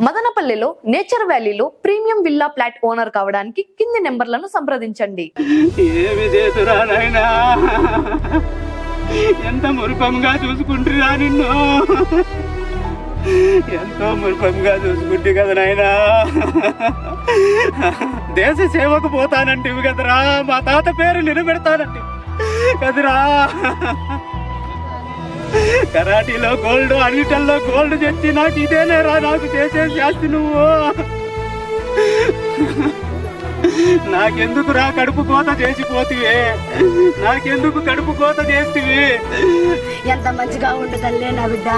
మదనపల్లిలో నేచర్ వ్యాలీలో premium villa flat owner కావడానికి కింది నెంబర్లను సంప్రదించండి. ఏమి చేతురా నాయనా, ఎంత మురుపంగా చూసుకుంటురా నిన్ను, ఎంతో మురుపంగా చూసుకుంటే కదా నాయనా. దేశ సేవకు పోతానంటివి కదరా, మా తాత పేరు నిలబెడతానంటే కదరా. కరాటీలో గోల్డ్, అన్నిటల్లో గోల్డ్ తెచ్చి నాకు ఇదేనేరా నాకు చేసే శాస్తి నువ్వు. నాకెందుకు రా కడుపు కోత చేసిపోతివి, నాకెందుకు కడుపు కోత చేస్తివి. ఎంత మంచిగా ఉంటుందల్లే నా బిడ్డ,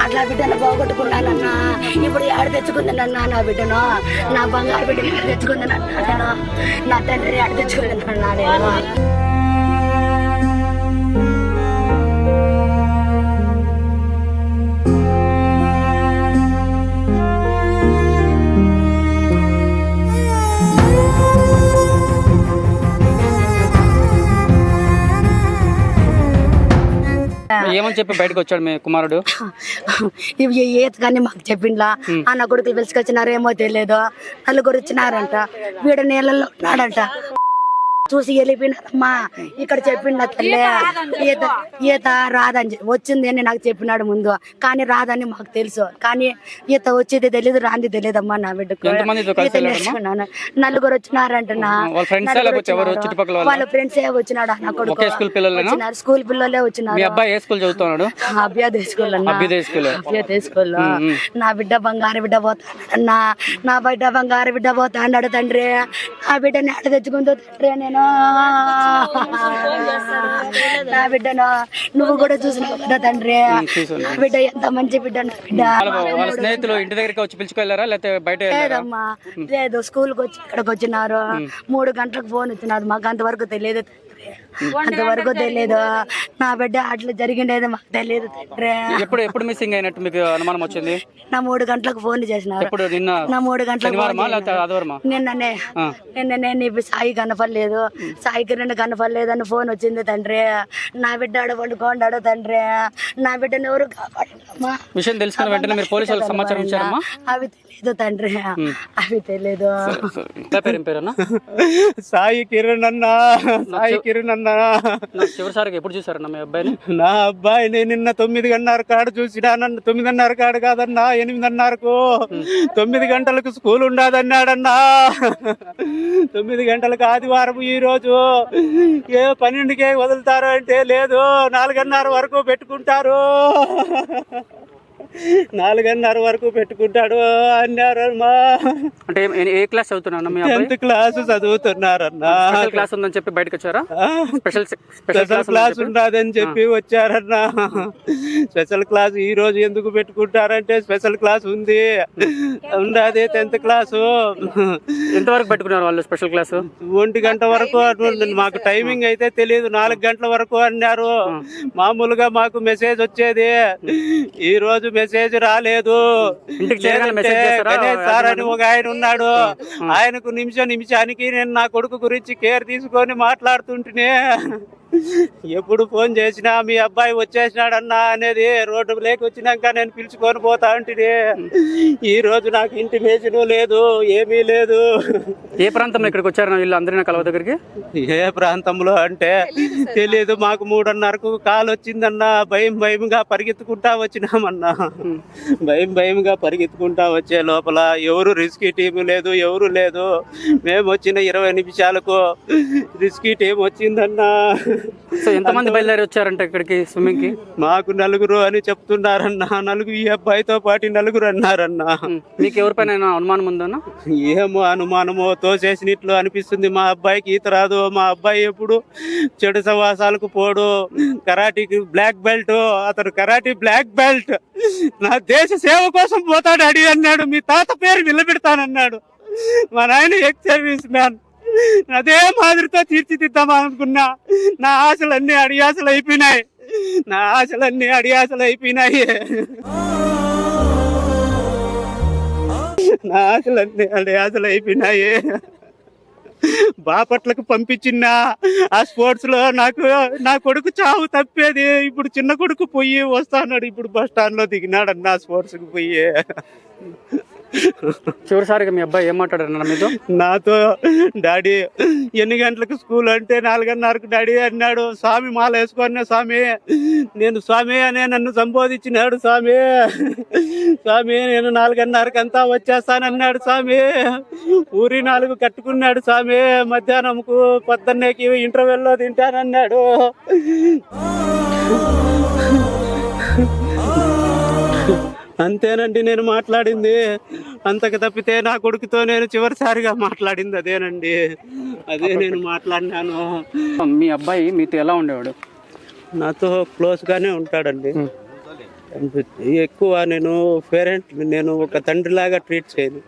అట్లా బిడ్డను పోగొట్టుకున్నానన్నా. ఇప్పుడు ఆడ తెచ్చుకుంది నన్నా నా బిడ్డను, నా బంగారు బిడ్డను ఆడ తెచ్చుకుంది నన్నా, నా తండ్రిని ఆడ తెచ్చుకుంది నన్నా నేను. ఏమని చెప్పి బయటకు వచ్చాడు మీ కుమారుడు? ఇవి ఏత కానీ మాకు చెప్పిండ్లా, అన్న కొడుకులు పిలుచుకొచ్చినారేమో తెలియదు. నలుగురు వచ్చినారంట, వీడ నీళ్ళల్లో ఉన్నాడంట. చూసి వెళ్ళిపోయినారమ్మా. ఇక్కడ చెప్పిండ తల్లే ఈత ఈత రాదని వచ్చింది అని నాకు చెప్పినాడు ముందు, కానీ రాదని మాకు తెలుసు. కానీ ఈత వచ్చేది తెలియదు, రాంది తెలియదమ్మా నా బిడ్డకు. ఈత నేర్చుకున్నాను. నలుగురు వచ్చినారంట, వాళ్ళ ఫ్రెండ్స్ ఏ వచ్చినాడు. అన్న కొడుకు వచ్చినారు, స్కూల్ పిల్లలే వచ్చినారు. అభ్యాద స్కూల్ అన్న, అభ్యాద స్కూల్లో. నా బిడ్డ బంగారు బిడ్డ పోతాడన్నా, నా బిడ్డ బంగారు బిడ్డ పోతా అన్నాడు తండ్రి. ఆ బిడ్డని ఆడ తెచ్చుకుంటూ తండ్రి నేను. నా బిడ్డను నువ్వు కూడా చూసినావు కదా తండ్రి, నా బిడ్డ ఎంత మంచి బిడ్డ. నా బిడ్డ స్నేహితులు ఇంటి దగ్గరికి వచ్చి పిలుచుకెళ్లారా లేకపోతే బయట? లేదమ్మా, లేదు, స్కూల్కి వచ్చి ఇక్కడికి వచ్చినారు. 3 గంటలకు ఫోన్ వచ్చినారు. మాకు అంతవరకు తెలియదు, అంతవరకు తెలియదు. నా బిడ్డ అట్లా జరిగిండేది మాకు తెలియదు తండ్రి. ఎప్పుడు మిస్సింగ్ అయినట్టు మీకు అనుమానం వచ్చింది? నా 3 గంటలకు ఫోన్ చేసినారు. నా 3 గంటలకు నిన్ననే నీ సాయి కనపడలేదు, సాయికి 2 కనపడలేదు అని ఫోన్ వచ్చింది తండ్రి. నా బిడ్డ ఆడ పండుకోండాడు తండ్రి. నా బిడ్డను ఎవరు కాపాడమ్మా. విషయం తెలుసుకున్న వెంటనే మీరు పోలీసు వాళ్ళకి సమాచారం ఇచ్చారమ్మా? అవి తెలియదు తండ్రి, అవి తెలియదు. సాయి కిరణ్ అన్న, సాయి కిరణ్ అన్న. చివరిసారిగా ఎప్పుడు చూసారన్న మీ అబ్బాయిని? నా అబ్బాయిని నిన్న 9:30 కాడ చూసినా. నన్ను 9:30 కాడ కాదన్నా, 8:30కు 9 గంటలకు స్కూల్ ఉండదన్నాడన్నా. 9 గంటలకు ఆదివారం ఈ రోజు. 12కే వదులుతారు అంటే లేదు, 4:30 వరకు పెట్టుకుంటారు. 4:30 వరకు పెట్టుకుంటాడు అన్నారమ్మా. అంటే ఏ క్లాస్ చదువుతున్నా? 10th class చదువుతున్నారన్నా. క్లాస్ ఉందని చెప్పి బయటకు వచ్చారా? స్పెషల్ క్లాస్ ఉండదని చెప్పి వచ్చారన్నా. స్పెషల్ క్లాస్ ఈ రోజు ఎందుకు పెట్టుకుంటారంటే స్పెషల్ క్లాస్ ఉంది, ఉండదు 10th క్లాసు. ఎంతవరకు పెట్టుకున్నారు వాళ్ళు స్పెషల్ క్లాసు? 1 గంట వరకు. మాకు టైమింగ్ అయితే తెలియదు, 4 గంటల వరకు అన్నారు. మామూలుగా మాకు మెసేజ్ వచ్చేది, ఈ రోజు మెసేజ్ రాలేదు. గణేష్ సార్ అని ఒక ఆయన ఉన్నాడు, ఆయనకు నిమిషానికి నేను నా కొడుకు గురించి కేర్ తీసుకొని మాట్లాడుతుంటేనే ఎప్పుడు ఫోన్ చేసినా మీ అబ్బాయి వచ్చేసినాడన్నా అనేది రోడ్డు లేక వచ్చినాక నేను పిలుచుకొని పోతా ఉంటే ఈ రోజు నాకు ఇంటిమేషన్ లేదు, ఏమీ లేదు. ఏ ప్రాంతంలో ఇక్కడికి వచ్చారు వీళ్ళు అందరినీ కలవ దగ్గరికి? ఏ ప్రాంతంలో అంటే తెలియదు. మాకు 3:30కు కాల్ వచ్చిందన్నా. భయంగా పరిగెత్తుకుంటా వచ్చినామన్నా. భయంగా పరిగెత్తుకుంటా వచ్చే లోపల ఎవరు రెస్క్యూ టీం లేదు, ఎవరు లేదు. మేము వచ్చిన 20 నిమిషాలకు రెస్క్యూ టీం వచ్చిందన్నా. సో ఎంతమంది బయలుదేరి వచ్చారంటే ఇక్కడికి స్విమ్మింగ్ కి? మాకు 4 అని చెప్తున్నారన్నా. 4 ఈ అబ్బాయితో పాటు 4 అన్నారన్నా. మీకు ఎవరిపైన అనుమానం ఉందన్నా? ఏమో అనుమానమో తోసేసినట్లు అనిపిస్తుంది. మా అబ్బాయికి ఈత రాదు, మా అబ్బాయి ఎప్పుడు చెడు సవాసాలకు పోడు. కరాటీకి బ్లాక్ బెల్ట్, అతను కరాటీ బ్లాక్ బెల్ట్. నా దేశ సేవ కోసం పోతాడు అడి అన్నాడు. మీ తాత పేరు నిలబెడతానన్నాడు. మా నాయన ఎక్స్ సర్వీస్ మ్యాన్. అదే మాదిరితో తీర్చిదిద్దామా అనుకున్నా. నా ఆశలన్నీ అడియాసలు అయిపోయినాయి, నా ఆశలన్నీ అడియాసలు అయిపోయినాయి. నా ఆశలన్నీ అడియాసలు అయిపోయినాయి. బాపట్లకు పంపించిన ఆ స్పోర్ట్స్ లో నాకు నా కొడుకు చావు తప్పేది. ఇప్పుడు చిన్న కొడుకు పోయి వస్తాడు, ఇప్పుడు బస్ స్టాండ్ లో దిగినాడన్న స్పోర్ట్స్ కు పోయి. చివరిసారిగా మీ అబ్బాయి ఏం మాట్లాడారు మీతో? నాతో డాడీ ఎన్ని గంటలకు స్కూల్ అంటే 4:30కు డాడీ అన్నాడు. స్వామి మాల వేసుకున్నా స్వామి, నేను స్వామి అనే నన్ను సంబోధించినాడు స్వామి. స్వామి నేను 4:30కి అంతా వచ్చేస్తానన్నాడు స్వామి. ఊరి 4 కట్టుకున్నాడు స్వామి. మధ్యాహ్నంకు 12కి ఇంటర్వెల్లో తింటానన్నాడు. అంతేనండి నేను మాట్లాడింది. అంతకు తప్పితే నా కొడుకుతో నేను చివరిసారిగా మాట్లాడింది అదేనండి. అదే నేను మాట్లాడినాను. మీ అబ్బాయి మీతో ఎలా ఉండేవాడు? నాతో క్లోజ్గానే ఉంటాడండి. ఎక్కువ నేను ఒక తండ్రిలాగా ట్రీట్ చేయను.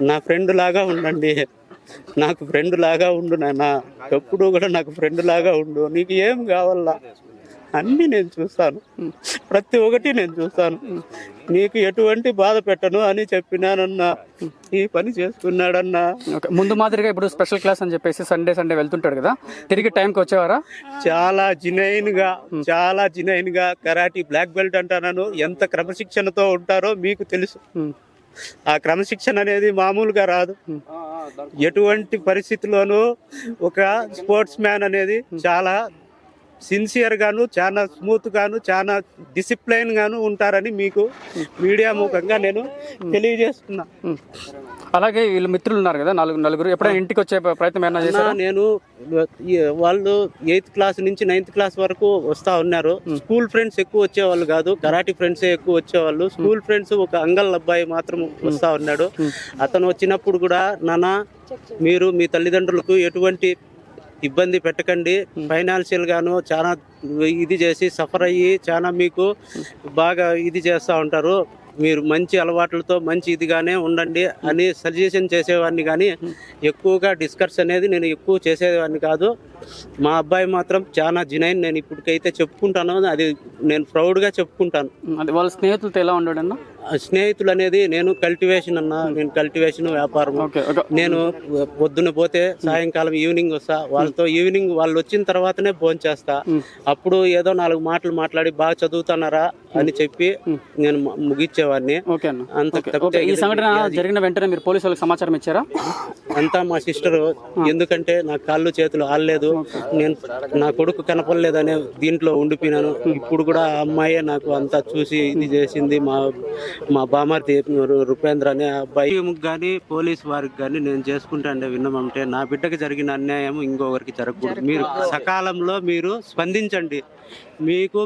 నా ఫ్రెండ్ లాగా ఉండండి. నాకు ఫ్రెండ్ లాగా ఉండు నాన్న, ఎప్పుడు కూడా నాకు ఫ్రెండ్ లాగా ఉండు. నీకు ఏం కావాలా అన్నీ నేను చూస్తాను, ప్రతి ఒక్కటి నేను చూస్తాను, నీకు ఎటువంటి బాధ పెట్టను అని చెప్పినానన్నా. ఈ పని చేసుకున్నాడన్నా. ముందు మాదిరిగా ఇప్పుడు స్పెషల్ క్లాస్ అని చెప్పేసి సండే వెళ్తుంటాడు కదా, తిరిగి టైంకి వచ్చేవారా? చాలా జినైన్ గా కరాటీ బ్లాక్ బెల్ట్ అంటాను. ఎంత క్రమశిక్షణతో ఉంటారో మీకు తెలుసు. ఆ క్రమశిక్షణ అనేది మామూలుగా రాదు. ఎటువంటి పరిస్థితిలోనూ ఒక స్పోర్ట్స్ మ్యాన్ అనేది చాలా సిన్సియర్ గాను, చాలా స్మూత్ గాను, చాలా డిసిప్లైన్ గాను ఉంటారని మీకు మీడియా ముఖంగా నేను తెలియజేస్తున్నా. అలాగే వీళ్ళు మిత్రులు ఉన్నారు కదా, నలుగురు ఎప్పుడైనా ఇంటికి వచ్చే ప్రయత్నం ఏమైనా చేశారా? నేను వాళ్ళు 8th క్లాస్ నుంచి 9th క్లాస్ వరకు వస్తా ఉన్నారు. స్కూల్ ఫ్రెండ్స్ ఎక్కువ వచ్చేవాళ్ళు కాదు, కరాటీ ఫ్రెండ్సే ఎక్కువ వచ్చేవాళ్ళు. స్కూల్ ఫ్రెండ్స్ ఒక అంగల్ అబ్బాయి మాత్రం వస్తా ఉన్నాడు. అతను వచ్చినప్పుడు కూడా, నాన్న మీరు మీ తల్లిదండ్రులకు ఎటువంటి ఇబ్బంది పెట్టకండి, ఫైనాన్షియల్ గాను చాలా ఇది చేసి సఫర్ అయ్యి చాలా మీకు బాగా ఇది చేస్తూ ఉంటారు, మీరు మంచి అలవాట్లతో మంచి ఇదిగానే ఉండండి అని సజెషన్ చేసేవాడిని. కానీ ఎక్కువగా డిస్కస్ అనేది నేను ఎక్కువ చేసేవాడిని కాదు. మా అబ్బాయి మాత్రం చాలా జినైన్. నేను ఇప్పటికైతే చెప్పుకుంటాను, అది నేను ప్రౌడ్గా చెప్పుకుంటాను. వాళ్ళ స్నేహితులతో ఎలా ఉండడన్నా? స్నేహితులు అనేది నేను కల్టివేషన్ కల్టివేషన్ వ్యాపారం. నేను పొద్దున పోతే సాయంకాలం ఈవినింగ్ వస్తా వాళ్ళతో. ఈవినింగ్ వాళ్ళు వచ్చిన తర్వాతనే భోజనం చేస్తా. అప్పుడు ఏదో 4 మాటలు మాట్లాడి బాగా చదువుతున్నారా అని చెప్పి నేను ముగించేవాడిని. ఈ సంఘటన జరిగిన వెంటనే మీరు పోలీసు వాళ్ళకి సమాచారం ఇచ్చారా? అంతా మా సిస్టర్, ఎందుకంటే నా కాళ్ళు చేతులు ఆడలేదు, నేను నా కొడుకు కనపడలేదనే దీంట్లో ఉండిపోయినాను. ఇప్పుడు కూడా ఆ అమ్మాయే నాకు అంతా చూసి ఇది చేసింది. మా బామర్తి రూపేంద్ర అనే అబ్బాయి కానీ పోలీసు వారికి కానీ నేను చేసుకుంటాండే విన్నమంటే, నా బిడ్డకి జరిగిన అన్యాయం ఇంకొకరికి జరగకూడదు. మీరు సకాలంలో మీరు స్పందించండి.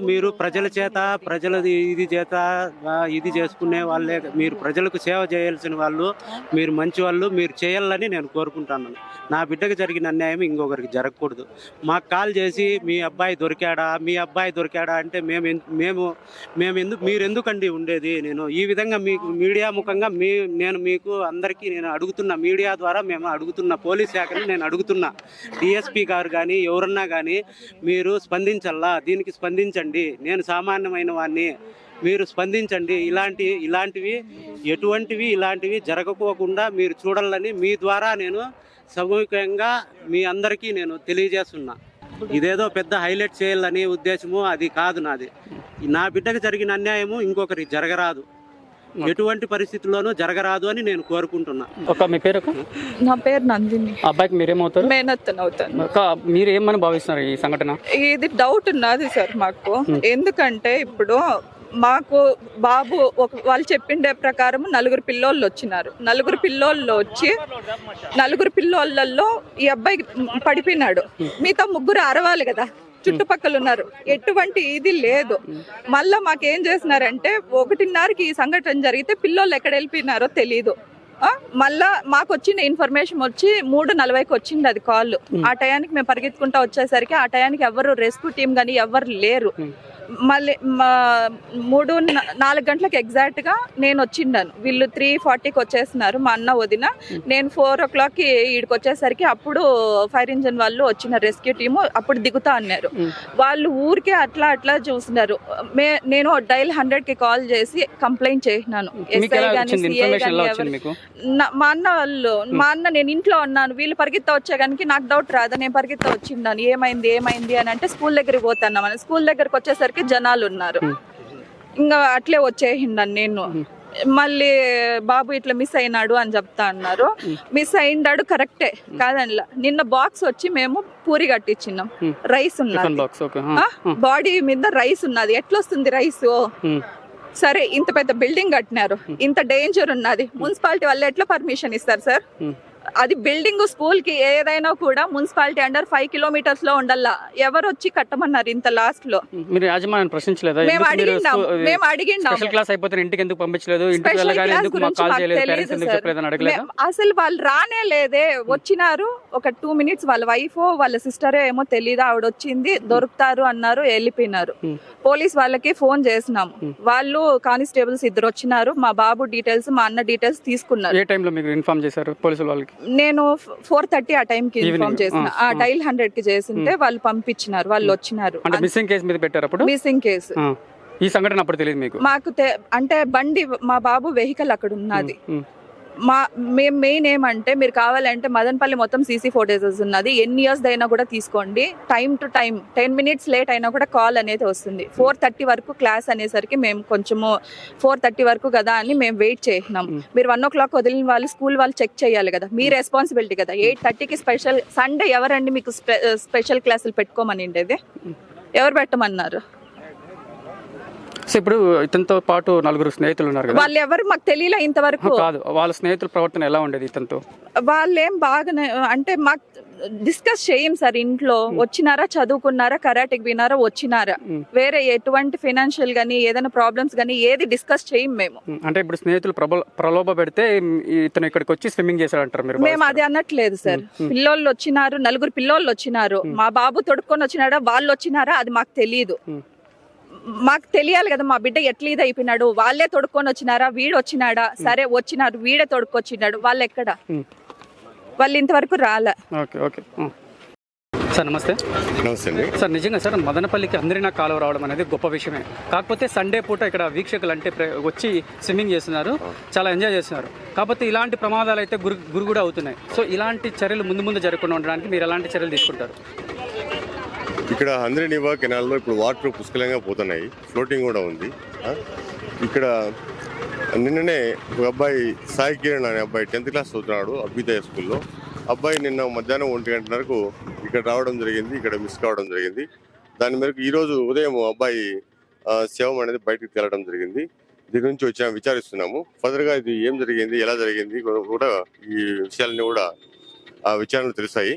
మీరు ప్రజల చేత ఇది చేసుకునే వాళ్ళే, మీరు ప్రజలకు సేవ చేయాల్సిన వాళ్ళు, మీరు మంచి వాళ్ళు, మీరు చేయాలని నేను కోరుకుంటున్నాను. నా బిడ్డకు జరిగిన అన్యాయం ఇంకొకరికి జరగకూడదు. మాకు కాల్ చేసి మీ అబ్బాయి దొరికాడా అంటే మీరు ఎందుకండి ఉండేది? నేను ఈ విధంగా మీకు మీడియా ముఖంగా నేను మీకు అందరికీ నేను అడుగుతున్నా, మీడియా ద్వారా మేము అడుగుతున్నా, పోలీస్ శాఖని నేను అడుగుతున్నా, డిఎస్పీ గారు కానీ ఎవరన్నా కానీ మీరు స్పందించల్లా, దీనికి స్పందించండి. నేను సామాన్యమైన వాడిని, మీరు స్పందించండి. ఇలాంటివి జరగకోకుండా మీరు చూడాలని మీ ద్వారా నేను సామూహికంగా మీ అందరికీ నేను తెలియజేస్తున్నా. ఇదేదో పెద్ద హైలైట్ చేయాలని ఉద్దేశము అది కాదు నాది. నా బిడ్డకు జరిగిన అన్యాయము ఇంకొకరికి జరగరాదు, ఎటువంటి పరిస్థితుల్లోనూ జరగరాదు అని నేను కోరుకుంటున్నా. మీ పేరు? నా పేరు నందిని. అబ్బాయికి మీరేమవుతారు? మేనత్తను అవుతాను. మీరు ఏమని భావిస్తున్నారు ఈ సంఘటన? ఇది డౌట్ ఉన్నది సార్ మాకు. ఎందుకంటే ఇప్పుడు మాకు బాబు వాళ్ళు చెప్పిండే ప్రకారం 4 పిల్లోళ్ళు వచ్చినారు. 4 పిల్లోళ్ళు వచ్చి 4 పిల్లోళ్ళల్లో ఈ అబ్బాయి పడిపోయినాడు. మిగతా 3 అరవాలి కదా, చుట్టుపక్కల ఉన్నారు, ఎటువంటి ఇది లేదు. మళ్ళా మాకేం చేసినారంటే 1:30కి ఈ సంఘటన జరిగితే పిల్లోళ్ళు ఎక్కడ వెళ్ళిపోయినారో తెలీదు. మళ్ళా మాకు వచ్చిన ఇన్ఫర్మేషన్ వచ్చి 3:40కి వచ్చింది అది కాల్. ఆ టయానికి మేము పరిగెత్తుకుంటా వచ్చేసరికి ఆ టయానికి ఎవరు రెస్క్యూ టీం కానీ ఎవరు లేరు. మళ్ళీ 3-4 గంటలకు ఎగ్జాక్ట్గా నేను వచ్చిండాను. వీళ్ళు 3:40కి వచ్చేస్తున్నారు, మా అన్న వదిన. నేను 4 o'clockకి ఈడికి వచ్చేసరికి అప్పుడు ఫైర్ ఇంజిన్ వాళ్ళు వచ్చిన రెస్క్యూ టీము అప్పుడు దిగుతా అన్నారు. వాళ్ళు ఊరికే అట్లా చూస్తున్నారు. నేను డైల్ 100కి కాల్ చేసి కంప్లైంట్ చేసినాను. ఎస్ఐ కానీ సిఐ కానీ మా అన్న నేను ఇంట్లో ఉన్నాను, వీళ్ళు పరిగెత్తా వచ్చే కానీ నాకు డౌట్ రాదా, నేను పరిగెత్తా వచ్చిండాను. ఏమైంది అని అంటే స్కూల్ దగ్గరికి పోతాను. స్కూల్ దగ్గరకు వచ్చేసరికి జనాలు ఉన్నారు, ఇంకా అట్లే వచ్చేసిండాను నేను. మళ్ళీ బాబు ఇట్లా మిస్ అయినాడు అని చెప్తా అన్నారు. మిస్ అయిండాడు కరెక్టే కాదనిలా. నిన్న బాక్స్ వచ్చి మేము పూరి కట్టించినాం, రైస్ ఉన్నది, బాడీ మీద రైస్ ఉన్నది. ఎట్లొస్తుంది రైస్? సరే ఇంత పెద్ద బిల్డింగ్ కట్టినారు, ఇంత డేంజర్ ఉన్నది, మున్సిపాలిటీ వాళ్ళు ఎట్లా పర్మిషన్ ఇస్తారు సార్? అది బిల్డింగ్ స్కూల్ కి ఏదైనా కూడా మున్సిపాలిటీ అండర్ 5 kilometers లో ఉండాలా. ఎవరు వచ్చి కట్టమన్నారు ఇంత లాస్ట్ లో? మీరు యాజమాన్యాన్ని ప్రశ్నించలేదా? మేము అడిగినాం స్పెషల్ క్లాస్ అయిపోతే ఇంటికి ఎందుకు పంపించలేదు, ఇంటికి వెళ్ళగానే ఎందుకు మాకు కాల్ చేయలేదు, పేరెంట్స్ ఎందుకు చెప్పలేదని అడగలేదా? అసలు వాళ్ళు రానే లేదే. వచ్చినారు ఒక 2 minutes, వాళ్ళ వైఫ్ వాళ్ళ సిస్టర్ ఏమో తెలీదు, ఆవిడ వచ్చింది, దొరుకుతారు అన్నారు, వెళ్ళిపోయినారు. పోలీస్ వాళ్ళకి ఫోన్ చేసినాము, వాళ్ళు కానిస్టేబుల్స్ 2 వచ్చినారు. మా బాబు డీటెయిల్స్, మా అన్న డీటెయిల్స్ తీసుకున్నారు. ఏ టైంలో మీకు ఇన్ఫార్మ్ చేశారు పోలీసులు వాళ్ళకి? నేను 4:30 ఆ టైం కి ఇన్ఫార్మ్ చేసిన, ఆ డైల్ 100 కి చేసింటే వాళ్ళు పంపించినారు, వాళ్ళు వచ్చినారు. అంటే మిస్సింగ్ కేసు మీద పెట్టారు అప్పుడు? Missing case. ఈ సంఘటన అప్పుడు తెలియదు మీకు? మాకు అంటే బండి, మా బాబు వెహికల్ అక్కడ ఉన్నది. మేము మెయిన్ ఏమంటే, మీరు కావాలంటే మదనపల్లి మొత్తం సీసీ ఫోటేజెస్ ఉన్నది, ఎన్ని ఇయర్స్ అయినా కూడా తీసుకోండి. Time to time 10 minutes late అయినా కూడా కాల్ అనేది వస్తుంది. 4:30 వరకు క్లాస్ అనేసరికి మేము కొంచెము 4:30 వరకు కదా అని మేము వెయిట్ చేసినాం. మీరు 1 o'clock వదిలిన వాళ్ళు స్కూల్ వాళ్ళు చెక్ చేయాలి కదా, మీ రెస్పాన్సిబిలిటీ కదా. 8:30కి స్పెషల్ సండే ఎవరండి మీకు స్పెషల్ క్లాసులు పెట్టుకోమని ఉండేది? ఎవరు పెట్టమన్నారు? సో ఇప్పుడు ఇతనితో పాటు 4 స్నేహితులు ఉన్నారు కదా, వాళ్ళు ఎవరు మాకు తెలియలే ఇంతవరకు. కాదు, వాళ్ళ స్నేహితుల ప్రవర్తన ఎలా ఉండేది ఇతనితో? వాళ్ళేం బాగానే అంటే మాకు డిస్కస్ చేయం సార్. ఇంట్లో వచ్చినారా, చదువుకున్నారా, కరాటేకి వినారా, వచ్చినారా, వేరే ఎటువంటి ఫైనాన్షియల్ గానీ ఏదైనా ప్రాబ్లమ్స్ గానీ ఏది డిస్కస్ చేయం మేము. అంటే ఇప్పుడు స్నేహితులు ప్రలోభ పెడితే ఇతను ఇక్కడికి వచ్చి స్విమ్మింగ్ చేశాడంటారు మీరు? మేము అది అన్నట్లేదు సార్. పిల్లోళ్ళు వచ్చినారు, 4 పిల్లోళ్ళు వచ్చినారు. మా బాబు తొడుక్కొని వచ్చినాడా, వాళ్ళు వచ్చినారా, అది మాకు తెలియదు. మాకు తెలియాలి కదా మా బిడ్డ ఎట్లా ఇది అయిపోయినాడు. వాళ్ళే తొడుక్కొని వచ్చినారా, వీడు వచ్చినాడా? సరే వచ్చినారు, వీడే తొడుక్కొచ్చినాడు, వాళ్ళు ఎక్కడ? వాళ్ళు ఇంతవరకు రాలే. ఓకే ఓకే సార్, నమస్తే. నమస్తే అండి సార్, నిజంగా సార్ మదనపల్లికి అందరినా కాలువ రావడం అనేది గొప్ప విషయమే. కాకపోతే సండే పూట ఇక్కడ వీక్షకులు అంటే వచ్చి స్విమ్మింగ్ చేస్తున్నారు, చాలా ఎంజాయ్ చేస్తున్నారు. కాకపోతే ఇలాంటి ప్రమాదాలు అయితే గురు కూడా అవుతున్నాయి. సో ఇలాంటి చర్యలు ముందు జరగకుండా ఉండడానికి మీరు ఎలాంటి చర్యలు తీసుకుంటారు? ఇక్కడ హంద్రీనివా కెనాల్లో ఇప్పుడు వాటర్ పుష్కలంగా పోతున్నాయి, ఫ్లోటింగ్ కూడా ఉంది. ఇక్కడ నిన్ననే ఒక అబ్బాయి సాయి కిరణ్ అనే అబ్బాయి 10th class చదువుతున్నాడు అభ్యుదయ స్కూల్లో. అబ్బాయి నిన్న మధ్యాహ్నం 1 గంటలకు ఇక్కడ రావడం జరిగింది, ఇక్కడ మిస్ కావడం జరిగింది. దాని మేరకు ఈరోజు ఉదయం అబ్బాయి శవం అనేది బయటకు తేలడం జరిగింది. దీని గురించి వచ్చి విచారిస్తున్నాము. ఫర్దర్గా ఇది ఏం జరిగింది, ఎలా జరిగింది కూడా ఈ విషయాలన్నీ కూడా ఆ విచారణలు తెలుస్తాయి.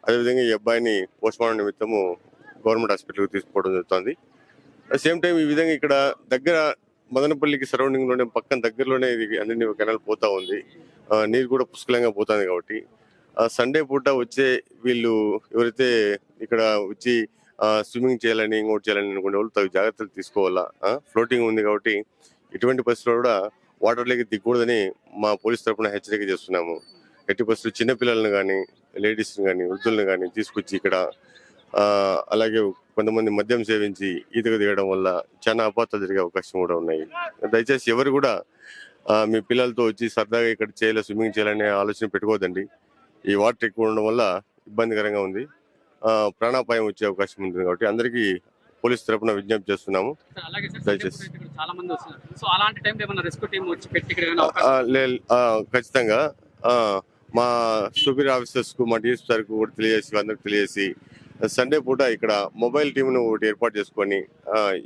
అదేవిధంగా ఈ అబ్బాయిని పోస్ట్మార్టం నిమిత్తము గవర్నమెంట్ హాస్పిటల్కి తీసుకోవడం జరుగుతుంది. అట్ సేమ్ టైం ఈ విధంగా ఇక్కడ దగ్గర మదనపల్లికి సరౌండింగ్ లోనే పక్కన దగ్గరలోనే ఇది అన్ని కెనాల్ పోతా ఉంది, నీరు కూడా పుష్కలంగా పోతుంది. కాబట్టి సండే పూట వచ్చే వీళ్ళు ఎవరైతే ఇక్కడ వచ్చి స్విమ్మింగ్ చేయాలని ఇంకోటి చేయాలని అనుకునే వాళ్ళు తగు జాగ్రత్తలు తీసుకోవాలా. ఫ్లోటింగ్ ఉంది కాబట్టి ఇటువంటి పరిస్థితుల్లో కూడా వాటర్లోకి దిగకూడదని మా పోలీస్ తరఫున హెచ్చరిక చేస్తున్నాము. ఎట్టి పరిస్థితులు చిన్నపిల్లలను కానీ, లేడీస్ని కానీ, వృద్ధులను కానీ తీసుకొచ్చి ఇక్కడ అలాగే కొంతమంది మద్యం సేవించి ఈతకు దిగడం వల్ల చాలా అపాతాలు జరిగే అవకాశం కూడా ఉన్నాయి. దయచేసి ఎవరు కూడా మీ పిల్లలతో వచ్చి సరదాగా ఇక్కడ స్విమ్మింగ్ చేయాలనే ఆలోచన పెట్టుకోవద్దండి. ఈ వాటర్ ఎక్కువ ఉండడం వల్ల ఇబ్బందికరంగా ఉంది, ప్రాణాపాయం వచ్చే అవకాశం ఉంటుంది. కాబట్టి అందరికీ పోలీస్ తరఫున విజ్ఞప్తి చేస్తున్నాము, దయచేసి. ఖచ్చితంగా మా సూపర్ ఆఫీసర్స్ కు, మా డిఎస్పీ సార్ కు కూడా తెలియజేసి, అందరికి తెలియజేసి సండే పూట ఇక్కడ మొబైల్ టీంను ఒకటి ఏర్పాటు చేసుకొని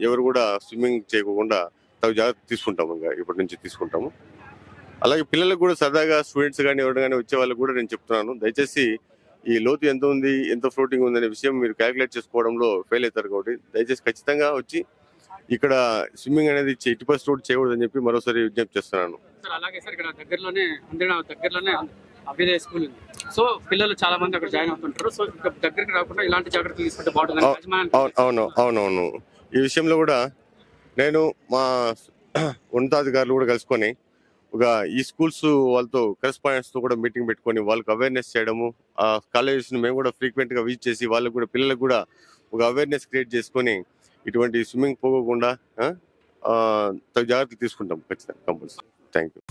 ఎవరు కూడా స్విమ్మింగ్ చేయకుండా తగు జాగ్రత్త తీసుకుంటాము. ఇంకా ఇప్పటి నుంచి తీసుకుంటాము. అలాగే పిల్లలకు కూడా సరదాగా స్టూడెంట్స్ కానీ ఎవరు కానీ వచ్చే వాళ్ళకి కూడా నేను చెప్తున్నాను, దయచేసి ఈ లోతు ఎంత ఉంది, ఎంత ఫ్లోటింగ్ ఉంది అనే విషయం మీరు క్యాలిక్యులేట్ చేసుకోవడంలో ఫెయిల్ అవుతారు. కాబట్టి దయచేసి ఖచ్చితంగా వచ్చి ఇక్కడ స్విమ్మింగ్ అనేది ఎట్టి పరిస్థితుల్లో చేయకూడదని చెప్పి మరోసారి విజ్ఞప్తి చేస్తున్నాను. అభ్యుదయ స్కూల్ ఉంది. సో పిల్లలు చాలా మంది అక్కడ జాయిన్ అవుతుంటారు. సో దగ్గరికి రాకుండా ఇలాంటి జాగ్రత్తలు తీసుకుంటే బాగుంటుంది. అవునవును, ఈ విషయంలో కూడా నేను మా ఉన్నతాధికారులు కూడా కలుసుకొని ఈ స్కూల్స్ వాళ్ళతో కరెస్పాండెంట్స్ తో కూడా మీటింగ్ పెట్టుకొని వాళ్ళకి అవేర్నెస్ చేయడము, ఆ కాలేజెస్ ని మేము కూడా ఫ్రీక్వెంట్ గా విజిట్ చేసి వాళ్ళకు కూడా పిల్లలకు కూడా ఒక అవేర్నెస్ క్రియేట్ చేసుకొని ఇటువంటి స్విమ్మింగ్ పోకుండా జాగ్రత్తలు తీసుకుంటాం ఖచ్చితంగా, కంపల్సరీ. Thank you.